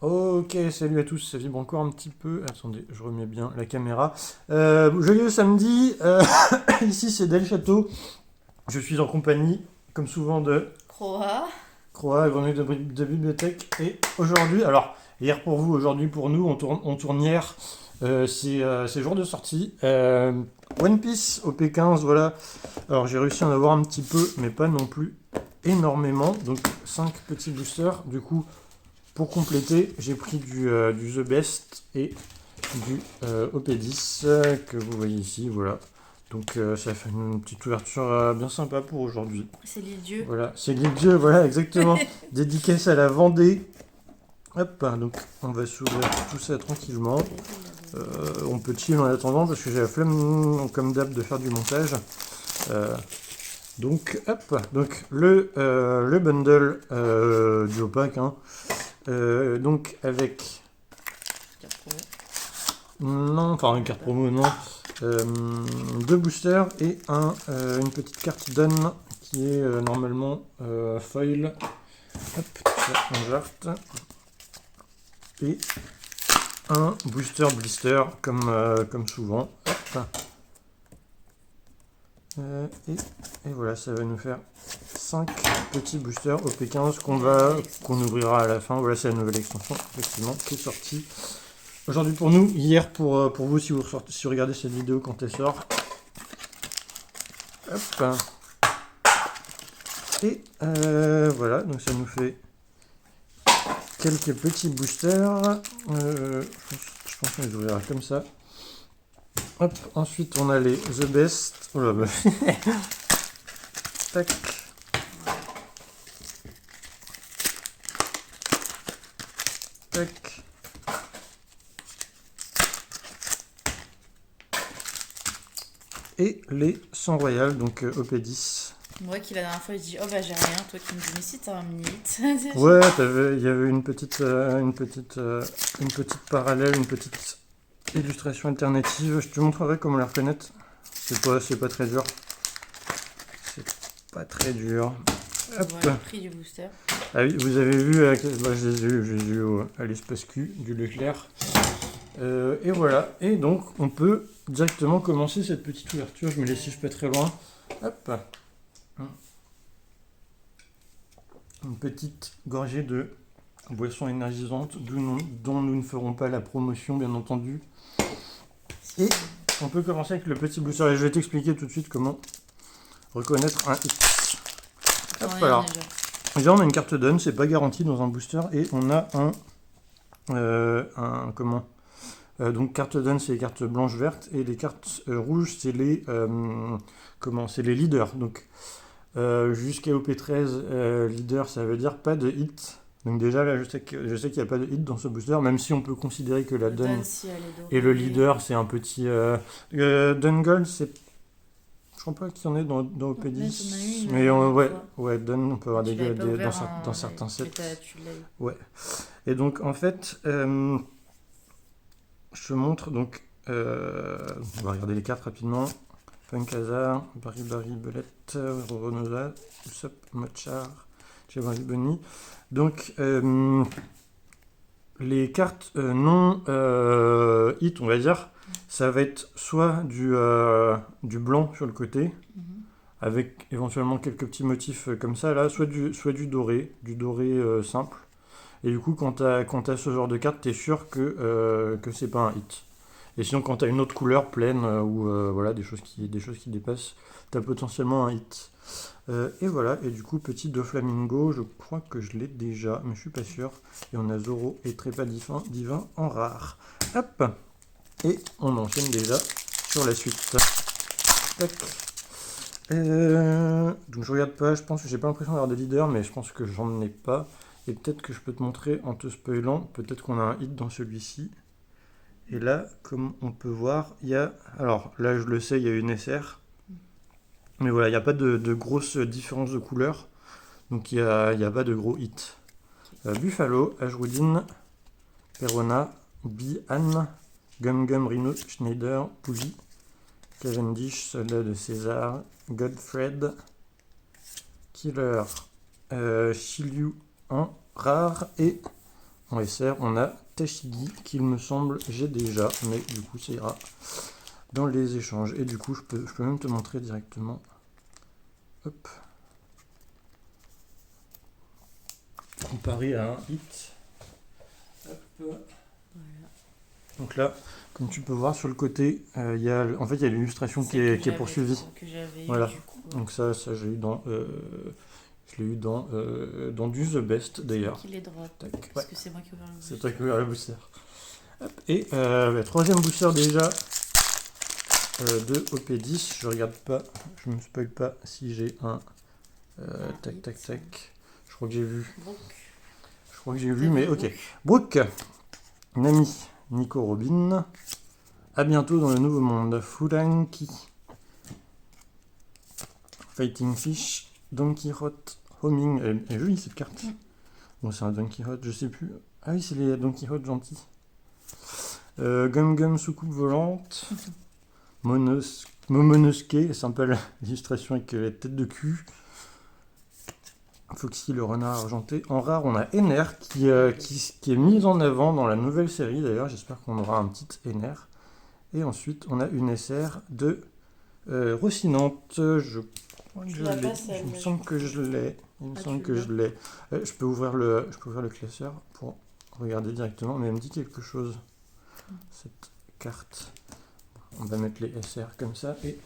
Ok, salut à tous, ça vibre encore un petit peu. Attendez, je remets bien la caméra. Joyeux samedi, ici c'est Del Château. Je suis en compagnie, comme souvent, de Croa. Croa, grenouille de bibliothèque. Et aujourd'hui, alors, hier pour vous, aujourd'hui pour nous, on tourne hier. C'est jour de sortie. One Piece au P15, voilà. Alors j'ai réussi à en avoir un petit peu, mais pas non plus énormément. Donc 5 petits boosters. Du coup, pour compléter, j'ai pris du The Best et du OP10 que vous voyez ici, voilà. Donc ça fait une petite ouverture bien sympa pour aujourd'hui. C'est l'idiot. Voilà, c'est Dieu, voilà, exactement. Dédicace à la Vendée. Hop, donc on va s'ouvrir tout ça tranquillement. On peut chill en attendant parce que j'ai la flemme, comme d'hab, de faire du montage. Euh, donc, hop, donc le bundle du Opac, hein. Donc avec non, enfin une carte promo, non. Euh, Deux boosters et une petite carte Dun qui est normalement foil. Hop, ça on jarte. Et un booster blister comme souvent. Hop. Et voilà, ça va nous faire 5 petits boosters au P15 qu'on ouvrira à la fin. Voilà, c'est la nouvelle extension effectivement qui est sortie aujourd'hui pour nous, hier pour vous si vous regardez cette vidéo quand elle sort. Hop. Et voilà, donc ça nous fait quelques petits boosters. Je pense qu'on les ouvrira comme ça. Hop, ensuite on a les The Best. Oh là, bah. Tac. Tac. Et les 100 royales, donc OP10. Moi qui la dernière fois, je dis oh bah j'ai rien. Toi qui me dis mais si t'as un minute. Ouais, il y avait une petite parallèle, une petite illustration alternative. Je te montrerai comment la reconnaître. C'est pas très dur. C'est pas très dur. Je Hop. vois le prix du booster. Ah oui, vous avez vu, bah, je les ai eu à l'espace Q du Leclerc. Et voilà. Et donc, on peut directement commencer cette petite ouverture. Je me les siffle pas très loin. Hop. Une petite gorgée de boisson énergisante dont nous ne ferons pas la promotion, bien entendu. Et on peut commencer avec le petit booster. Et je vais t'expliquer tout de suite comment reconnaître un hit. Hop, voilà. Déjà, on a une carte Dun, c'est pas garanti dans un booster. Et on a comment donc carte Dun, c'est les cartes blanches vertes. Et les cartes rouges, c'est c'est les leaders. Donc jusqu'à OP13, leader, ça veut dire pas de hit. Donc déjà là, je sais qu'il n'y a pas de hit dans ce booster, même si on peut considérer que la Dun Si elle est et le dorée. leader, c'est un petit... Dun Gold, c'est... Je crois pas qu'il y en ait dans OP10. Mais ouais, ouais, Dun, on peut avoir des dans certains sets. Tu l'as eu. Ouais. Et donc en fait, je te montre, donc... on va regarder les cartes rapidement. Funkazar, Barry Belette, Roronosa, Usopp, Mochar, Giovanni Boni. Donc, les cartes non hit, on va dire, ça va être soit du blanc sur le côté, avec éventuellement quelques petits motifs comme ça, là, soit du doré simple. Et du coup, quand t'as ce genre de carte, t'es sûr que c'est pas un hit. Et sinon, quand t'as une autre couleur pleine ou voilà, des choses qui dépassent, t'as potentiellement un hit. Et voilà, et du coup, petit Doflamingo, je crois que je l'ai déjà, mais je suis pas sûr. Et on a Zoro et Trépas divin en rare. Hop. Et on enchaîne déjà sur la suite. Tac. Donc je regarde pas, je pense que j'ai pas l'impression d'avoir des leaders, mais je pense que j'en ai pas. Et peut-être que je peux te montrer en te spoilant, peut-être qu'on a un hit dans celui-ci. Et là, comme on peut voir, il y a... Alors là, je le sais, il y a une SR. Mais voilà, il n'y a pas de grosses différences de couleur. Donc il n'y a pas de gros hits. Buffalo, Ashwoodin, Perona, Bi-Han, Gum Gum Rhino, Schneider, Pougy, Cavendish, Soldat de César, Godfred, Killer, Shilyu en rare et en SR, on a Tashigi, qu'il me semble j'ai déjà, mais du coup ça ira dans les échanges. Et du coup, je peux même te montrer directement. Hop. Comparé à un hit. Hop. Voilà. Donc là, comme tu peux voir sur le côté, il y a l'illustration qui est poursuivie. Que j'avais Voilà. du coup. Donc ça j'ai eu dans... je l'ai eu dans du The Best d'ailleurs. Qui les drop. Tac. Parce que c'est moi qui ai ouvert le booster. C'est toi qui as ouvert le booster. Hop. Et troisième booster déjà de OP10. Je regarde pas, je me spoil pas si j'ai un... tac. Je crois que j'ai vu. Mais ok. Brooke, Nami, Nico Robin. À bientôt dans le nouveau monde. Furanki, Fighting Fish, Don Quichotte, Homing. Elle est jolie cette carte. Bon, c'est un Don Quichotte, je sais plus. Ah oui, c'est les Don Quichotte gentils. Gum Gum soucoupe volante. Momonosuke, sympa l'illustration avec la tête de cul. Foxy le renard argenté. En rare, on a Ener qui est mise en avant dans la nouvelle série d'ailleurs. J'espère qu'on aura un petit Ener. Et ensuite, on a une SR de Rocinante. Je crois que je l'ai. Il me semble que je l'ai. Je peux ouvrir le classeur pour regarder directement, mais elle me dit quelque chose, cette carte. On va mettre les SR comme ça et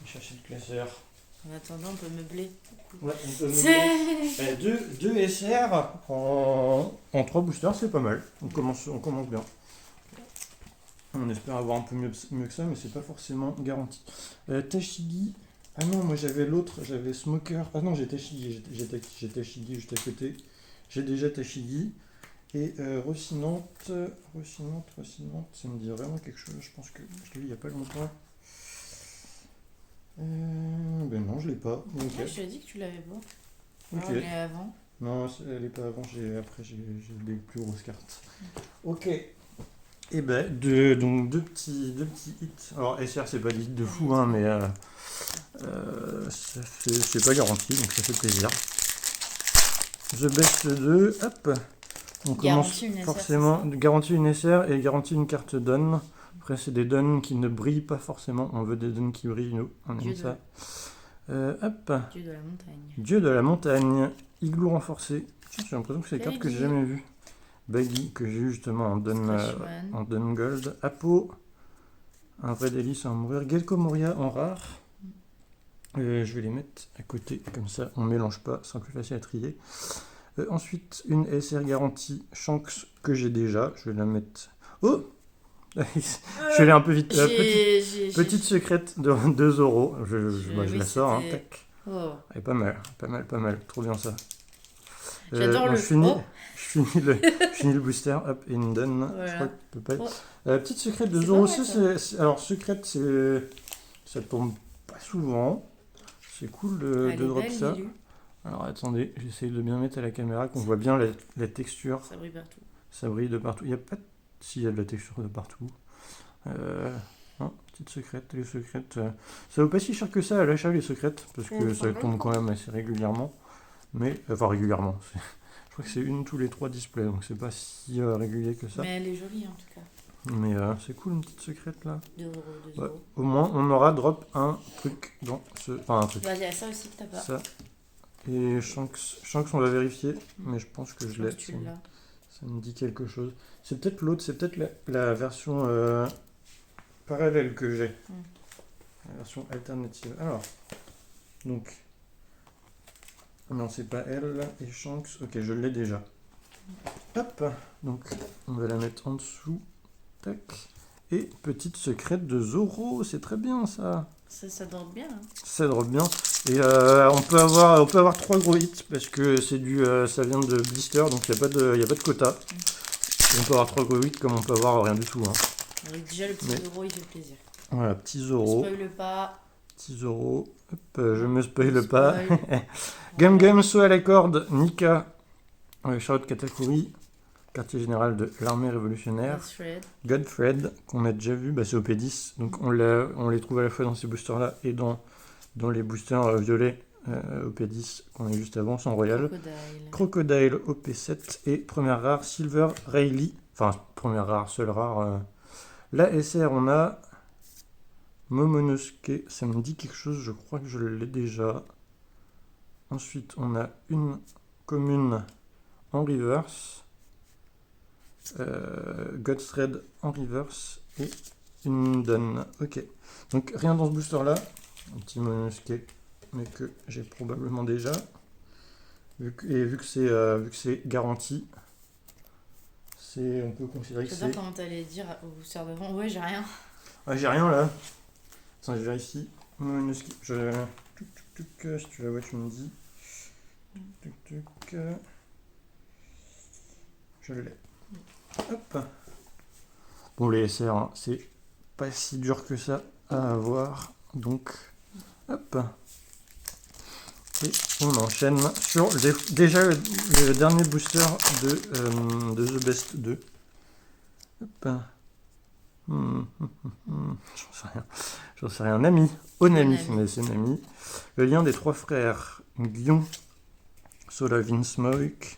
chercher le classeur. En attendant, on peut meubler. Ouais, on peut meubler. Deux SR en 3 boosters, c'est pas mal. On commence bien. On espère avoir un peu mieux que ça, mais c'est pas forcément garanti. Tashigi. Ah non, moi j'avais l'autre, j'avais Smoker. Ah non, j'ai Tashigi. J'ai Tashigi juste à côté. J'ai déjà Tashigi. Et Rocinante, ça me dit vraiment quelque chose. Je pense que je l'ai vu il y a pas longtemps. Ben non, je l'ai pas. Okay. Ouais, je t'ai dit que tu l'avais pas. Ok. Elle est avant. Non, elle est pas avant. Après, j'ai des plus grosses cartes. Ok. Et ben, donc deux petits hits. Alors, SR, c'est pas des hits de fou, hein, mais c'est pas garanti, donc ça fait plaisir. The Best 2, hop. On commence forcément. Garantie une SR et garantie une carte Don. Après, c'est des dons qui ne brillent pas forcément. On veut des dons qui brillent, nous. On aime ça. Hop. Dieu de la montagne. Dieu de la montagne. Igloo renforcé. J'ai l'impression que c'est des cartes que j'ai jamais vues. Baggy, que j'ai eu justement en Don Gold. Apo. Un vrai délice à en mourir. Gelko Moria en rare. Je vais les mettre à côté, comme ça on mélange pas, c'est plus facile à trier. Ensuite, une SR garantie Shanks que j'ai déjà. Je vais la mettre. Oh! Je vais aller un peu vite. Petite secrète de Zoro. Je la sors. Hein, tac. Oh. Elle est pas mal. Trop bien ça. J'adore le. Je finis le booster. Hop, et une donne. Voilà. Je crois que tu peux pas. Petite secrète de Zoro. Alors, secrète, ça tombe pas souvent. C'est cool de drop ça. Alors, attendez, j'essaye de bien mettre à la caméra qu'on voit bien la texture. Ça brille partout. Ça brille de partout. Il n'y a pas. S'il y a de la texture de partout. Non, petite secrète, les secrètes. Ça vaut pas si cher que ça à l'achat, les secrètes, parce que ça tombe quand même assez régulièrement. Mais, enfin, régulièrement. Je crois que c'est une tous les 3 displays, donc c'est pas si régulier que ça. Mais elle est jolie en tout cas. Mais c'est cool une petite secrète là. 2 €. Ouais, au moins, on aura drop un truc dans ce. Enfin, un truc. Bah, il y a ça aussi que t'as pas. Ça. Et Shanks, on va vérifier, mais je pense que je l'ai. Ça me dit quelque chose. C'est peut-être l'autre, c'est peut-être la version parallèle que j'ai. La version alternative. Alors, donc. Non, c'est pas elle. Et Shanks, ok, je l'ai déjà. Hop, donc on va la mettre en dessous. Tac. Et petite secrète de Zoro, c'est très bien ça. Ça drop bien. Hein. Ça drop bien. Et on peut avoir 3 gros hits parce que c'est ça vient de blister, donc il n'y a pas de quota. Et on peut avoir 3 gros hits comme on peut avoir rien du tout. Hein. Donc déjà le petit Zoro il fait plaisir. Voilà, petit Zoro. Spoil pas. Petit Zoro. Hop, je me spoil pas. Gum Gum, saut à la corde, Nika, Charlotte Katakuri, quartier général de l'armée révolutionnaire. Godfred, qu'on a déjà vu, c'est OP10. Donc on les trouve à la fois dans ces boosters là et dans les boosters violets OP10 qu'on a juste avant, sans royal. Crocodile. Crocodile OP7 et première rare Silver Rayleigh. Enfin, première rare, seule rare. La SR, on a Momonosuke. Ça me dit quelque chose, je crois que je l'ai déjà. Ensuite, on a une commune en reverse. Godthread en reverse. Et une donne. Ok. Donc, rien dans ce booster là. Un petit Momonosuke, mais que j'ai probablement déjà. Vu que c'est garanti, on peut considérer que J'adore c'est... comment t'allais dire au booster devant. Ouais, j'ai rien. Ah, j'ai rien là. Attends, je vérifie. Momonosuke. Si tu la vois, tu me dis. Je l'ai. Hop. Bon, les SR, hein, c'est pas si dur que ça à avoir. Donc, hop. Et on enchaîne sur déjà le dernier booster de The Best 2. Hop. J'en sais rien. Nami. Onami, mais c'est Nami. Le lien des trois frères. Guion. Solar Smoke.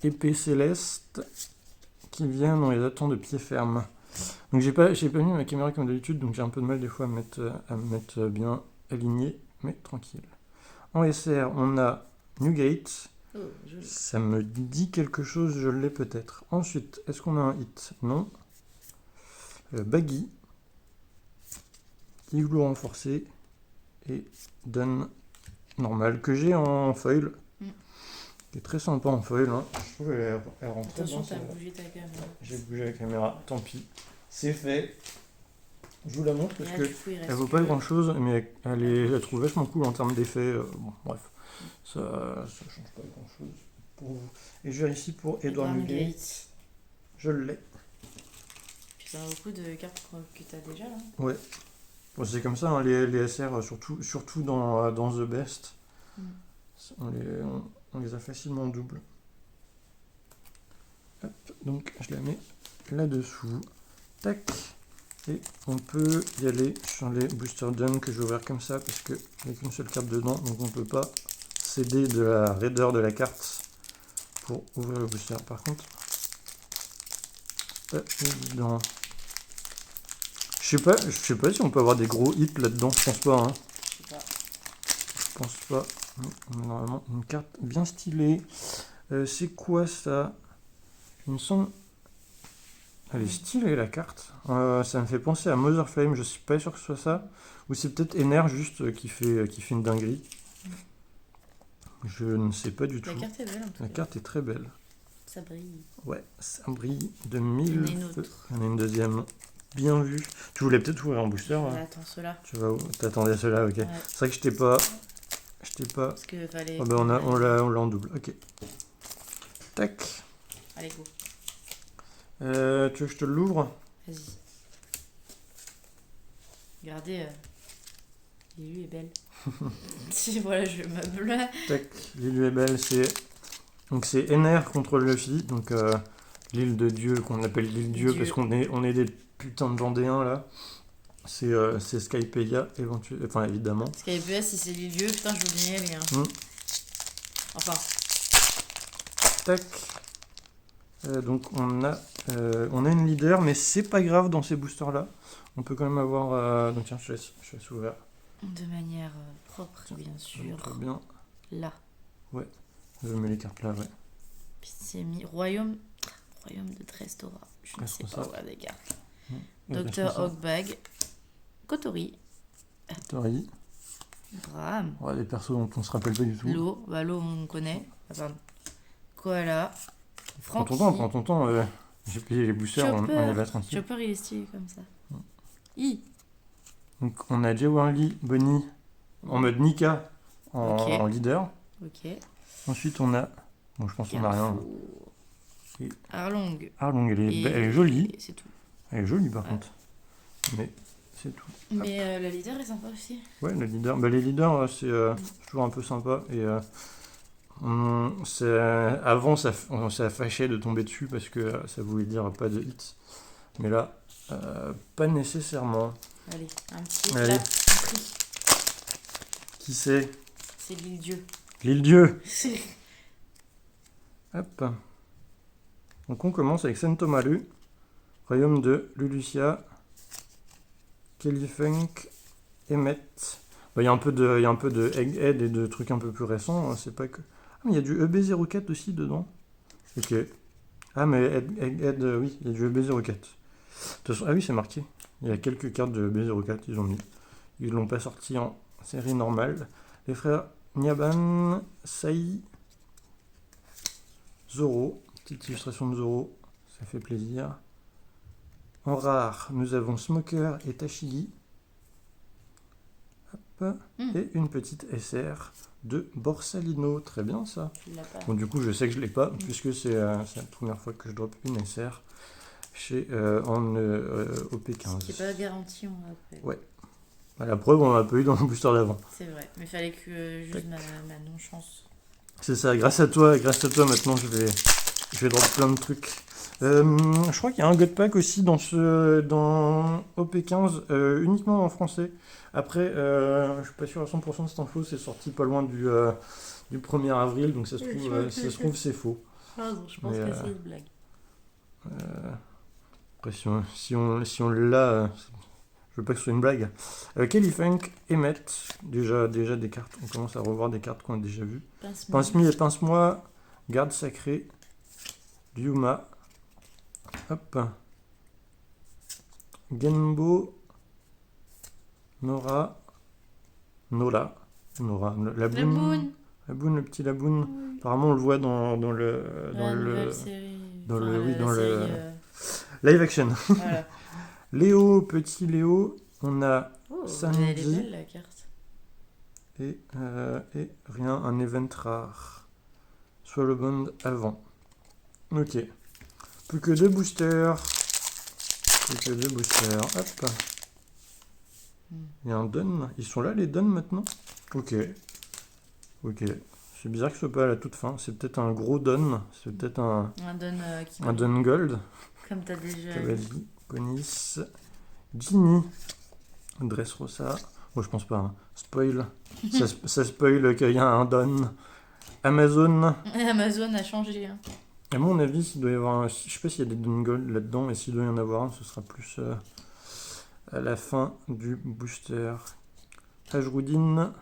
Épée céleste. Qui vient dans les attentes de pied ferme. Donc j'ai pas mis ma caméra comme d'habitude, donc j'ai un peu de mal des fois à me mettre bien aligné, mais tranquille. En SR, on a Newgate. Oh, joli. Ça me dit quelque chose, je l'ai peut-être. Ensuite, est-ce qu'on a un hit? Non. Baggy. Igloo renforcé. Et Dun normal, que j'ai en foil. Qui est très sympa en foil. Hein. Je trouve qu'elle rend très bien. Attention, t'as bougé ta caméra. J'ai bougé la caméra, tant pis. C'est fait. Je vous la montre parce Et là, que du coup, il reste elle vaut que- pas grand chose, mais je la trouve vachement cool en termes d'effet. Bon, bref, ça change pas grand chose pour vous. Et je vérifie pour Edward Edward Newgate. Newgate. Je l'ai. Puis t'as beaucoup de cartes que t'as déjà là. Ouais. Bon, c'est comme ça, hein, les SR, surtout dans The Best. On les a facilement en double. Hop, donc je la mets là-dessous. Tac. Et on peut y aller sur les Booster Done que je vais ouvrir comme ça parce qu'il n'y a qu'une seule carte dedans, donc on ne peut pas céder de la raideur de la carte pour ouvrir le booster. Par contre, pas évident. Je sais pas si on peut avoir des gros hits là-dedans, je pense pas. Hein. Je sais pas. Je pense pas. Mais on a normalement une carte bien stylée. C'est quoi ça? Il me semble. Elle est stylée la carte. Ça me fait penser à Motherflame, je suis pas sûr que ce soit ça. Ou c'est peut-être Ener juste qui fait une dinguerie. Je ne sais pas du tout. La carte est belle en tout La cas. carte est très belle. Ça brille. Ouais, ça brille de Il y en mille a une feux. autre. Il y en a une deuxième. Bien vu. Tu voulais peut-être ouvrir en booster hein. Attends, ceux-là. Tu vas où? T'attendais à cela, ok. Ouais. C'est vrai que je t'ai pas. Parce que fallait. Oh bah on l'a en double, ok. Tac. Allez, go. Tu veux que je te l'ouvre? Vas-y. Regardez. L'élu est belle. Si, voilà, je meuble. Tac. L'île est belle, c'est Ener contre Luffy, donc l'île de Dieu qu'on appelle l'île Dieu Dieu. parce qu'on est des putains de Vendéens là. C'est Skypeia enfin évidemment. Skype, si c'est les lieux, putain, je veux bien y aller. Hein. Enfin, Tac. Donc on a une leader, mais c'est pas grave dans ces boosters là. On peut quand même avoir. Donc tiens, je laisse ouvert. de manière propre, bien sûr. Très bien. Là. Je mets les cartes là, ouais. Puis c'est mis Royaume de Trestora. Je ne sais pas où des cartes. Docteur Hogbag. Kotori. Tori. Bram. Ouais, les persos dont on se rappelle pas du tout. L'eau. Bah, l'eau, on connaît. Attends. Koala. Prends Francky. ton temps. J'ai payé les boosters, on y va tranquille. Chopper, il est stylé comme ça. Donc on a Jewarli, Bonnie en mode Nika en leader. Ok. Ensuite on a. Bon, je pense qu'on a rien. Et Arlong. Arlong, elle est jolie. C'est tout. Elle est jolie par contre. Mais c'est tout. Mais la leader est sympa aussi. Ouais, le leader. Bah, les leaders, c'est toujours un peu sympa. Et avant, on s'est fâché de tomber dessus parce que ça voulait dire pas de hits. Mais là, pas nécessairement. Allez, un petit Allez. là, un prix. Qui c'est? C'est l'île Dieu. L'île Dieu. Hop. Donc on commence avec Sentomaru, royaume de Lulusia, Kellyfunk, Emmet. Il y a un peu de Egghead et de trucs un peu plus récents. C'est pas que. Ah, mais il y a du EB04 aussi dedans. Ok. Ah, mais Egghead, oui, il y a du EB04. De toute façon, ah oui, c'est marqué. Il y a quelques cartes de EB04, ils ont mis. Ils l'ont pas sorti en série normale. Les frères Nyaban, Sai, Zoro. Petite illustration de Zoro, ça fait plaisir. En rare, nous avons Smoker et Tashigi. Hop. Et une petite SR de Borsalino. Très bien ça. Bon, du coup, je sais que je l'ai pas, puisque c'est la première fois que je drop une SR chez en OP15. Ce qui n'est pas garanti, on va après. Ouais. La preuve, on l'a pas eu dans le booster d'avant. C'est vrai, mais il fallait que juste ma non-chance. C'est ça, grâce à toi maintenant je vais drop plein de trucs. Je crois qu'il y a un God Pack aussi dans OP15, uniquement en français. Après, je suis pas sûr à 100% de cette info, c'est sorti pas loin du 1er avril, donc ça se trouve c'est faux. Pardon, je pense que c'est une blague. Après, si on l'a, je veux pas que ce soit une blague. Kellyfunk, Emmet, déjà des cartes, on commence à revoir des cartes qu'on a déjà vues. Pince-mi et Pince-moi, Garde Sacrée, Ryuma, hop, Genbo, Nola, Laboon, le petit Laboon. Oui. Apparemment, on le voit dans le live action. Voilà. Léo, petit Léo, on a Sandy. Elle est belle la carte. Et rien, un event rare. Soit le bond avant. Ok. Plus que deux boosters. Hop. Il y a un Dun. Ils sont là les Dun maintenant? Ok. C'est bizarre que ce soit pas à la toute fin. C'est peut-être un gros Dun. C'est peut-être un Dun Gold. Comme t'as déjà Cavalli, Conis, Ginny, Dressrosa. Bon, je pense pas. Hein. Spoil. ça spoil qu'il y a un Dun. Amazon. Amazon a changé. Hein. À mon avis, s'il doit y avoir je sais pas s'il y a des Dun Gold là-dedans, et s'il doit y en avoir un, ce sera plus à la fin du booster. Ajrudin.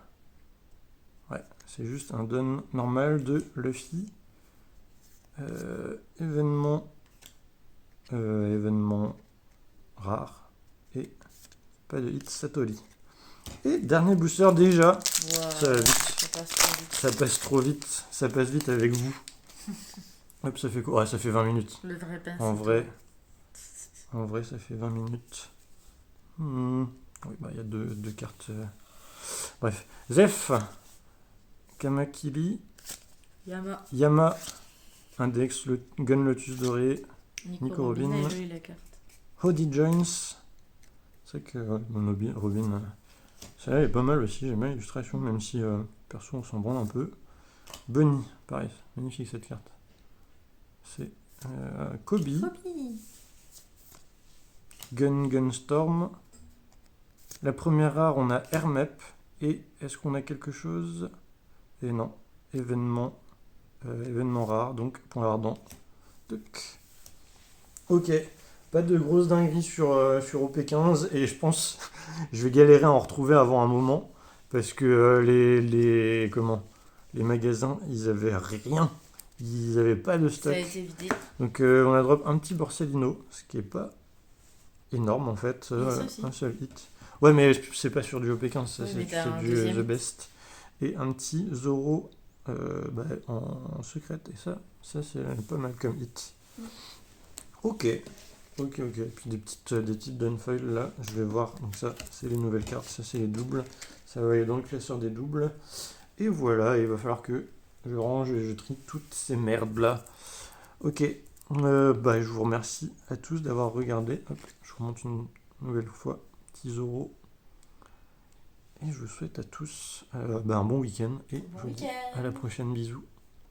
Ouais, c'est juste un Dun normal de Luffy. Événement rare. Et pas de hit Satori. Et dernier booster déjà. Wow, Ça va vite. Ça passe trop vite. Ça passe vite avec vous. Hop, ça fait quoi? Ouais, ça fait 20 minutes. Le vrai pince. En vrai, ça fait 20 minutes. Oui, bah il y a deux cartes. Bref. Zef. Kamakili. Yama. Index, le Gun Lotus doré. Nico Robin. Hody Jones. C'est que Robin. Celle-là est pas mal aussi, j'aime bien l'illustration, même si perso on s'en branle un peu. Bunny, pareil, magnifique cette carte. C'est Kobe. Gunstorm. La première rare, on a Hermep. Et est-ce qu'on a quelque chose? Et non, événement rare, donc point ardent. Ok. Pas de grosse dinguerie sur OP15 et je pense je vais galérer à en retrouver avant un moment parce que les magasins ils avaient rien, ils avaient pas de stock. Ça a été vidé. Donc on a drop un petit Borsalino, ce qui est pas énorme en fait, un seul hit. Ouais mais c'est pas sur du OP15, ça c'est du The Best. Et un petit Zoro en secrète et ça c'est pas mal comme hit. Ok. Puis des petites Dunfoil là, je vais voir. Donc ça, c'est les nouvelles cartes, ça c'est les doubles. Ça va aller dans le classeur des doubles. Et voilà, il va falloir que je range et je trie toutes ces merdes là. Ok, je vous remercie à tous d'avoir regardé. Hop, je remonte une nouvelle fois, petit Zoro. Et je vous souhaite à tous un bon week-end et je vous dis à la prochaine, bisous.